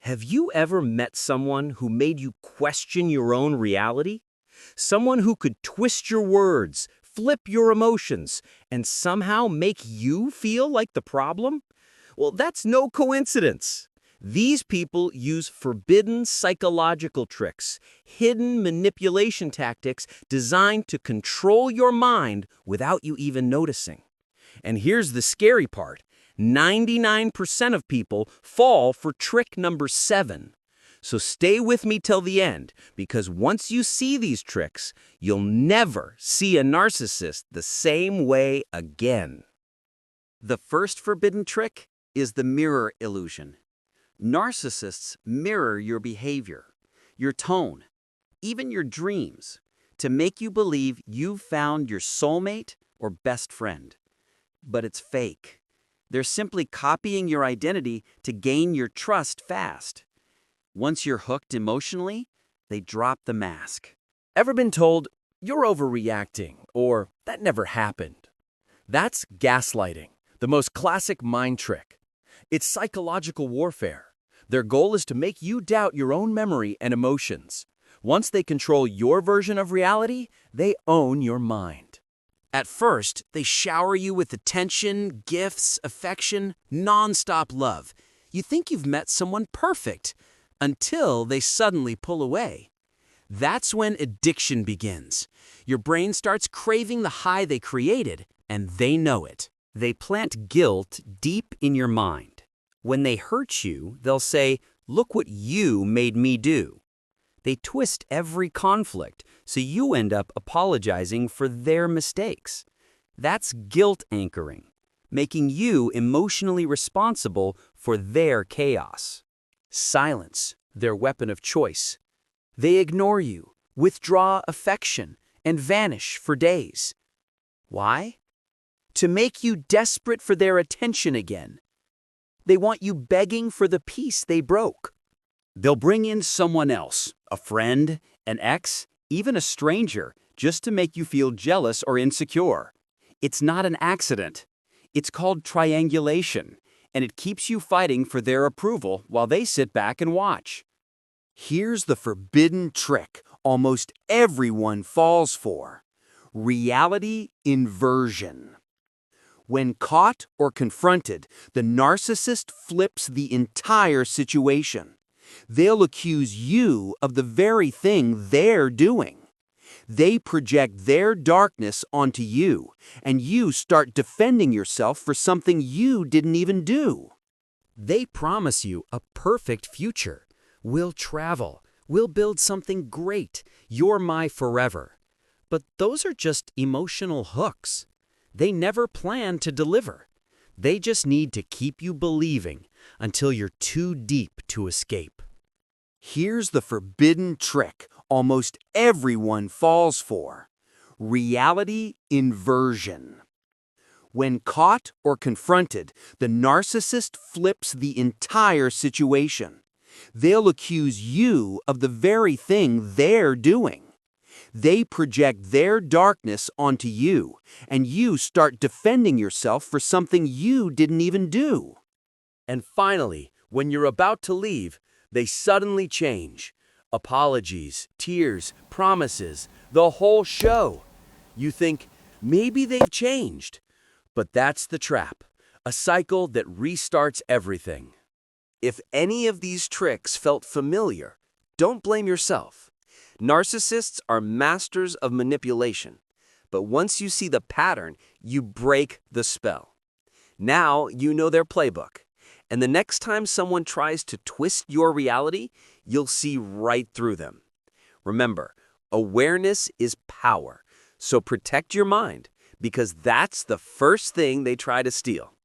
Have you ever met someone who made you question your own reality? Someone who could twist your words, flip your emotions, and somehow make you feel like the problem? Well, that's no coincidence. These people use forbidden psychological tricks, hidden manipulation tactics designed to control your mind without you even noticing. And here's the scary part. 99% of people fall for trick number 7. So stay with me till the end, because once you see these tricks, you'll never see a narcissist the same way again. The first forbidden trick is the mirror illusion. Narcissists mirror your behavior, your tone, even your dreams, to make you believe you've found your soulmate or best friend. But it's fake. They're simply copying your identity to gain your trust fast. Once you're hooked emotionally, they drop the mask. Ever been told, "You're overreacting," or "That never happened"? That's gaslighting, the most classic mind trick. It's psychological warfare. Their goal is to make you doubt your own memory and emotions. Once they control your version of reality, they own your mind. At first, they shower you with attention, gifts, affection, non-stop love. You think you've met someone perfect, until they suddenly pull away. That's when addiction begins. Your brain starts craving the high they created, and they know it. They plant guilt deep in your mind. When they hurt you, they'll say, "Look what you made me do." They twist every conflict, so you end up apologizing for their mistakes. That's guilt anchoring, making you emotionally responsible for their chaos. Silence, their weapon of choice. They ignore you, withdraw affection, and vanish for days. Why? To make you desperate for their attention again. They want you begging for the peace they broke. They'll bring in someone else, a friend, an ex, even a stranger, just to make you feel jealous or insecure. It's not an accident. It's called triangulation, and it keeps you fighting for their approval while they sit back and watch. Here's the forbidden trick almost everyone falls for: reality inversion. When caught or confronted, the narcissist flips the entire situation. They'll accuse you of the very thing they're doing. They project their darkness onto you, and you start defending yourself for something you didn't even do. They promise you a perfect future. We'll travel. We'll build something great. You're my forever. But those are just emotional hooks. They never plan to deliver. They just need to keep you believing until you're too deep to escape. Here's the forbidden trick almost everyone falls for: reality inversion. When caught or confronted, the narcissist flips the entire situation. They'll accuse you of the very thing they're doing. They project their darkness onto you, and you start defending yourself for something you didn't even do. And finally, when you're about to leave, they suddenly change. Apologies, tears, promises, the whole show. You think, maybe they've changed. But that's the trap, a cycle that restarts everything. If any of these tricks felt familiar, don't blame yourself. Narcissists are masters of manipulation. But once you see the pattern, you break the spell. Now you know their playbook. And the next time someone tries to twist your reality, you'll see right through them. Remember, awareness is power. So protect your mind, because that's the first thing they try to steal.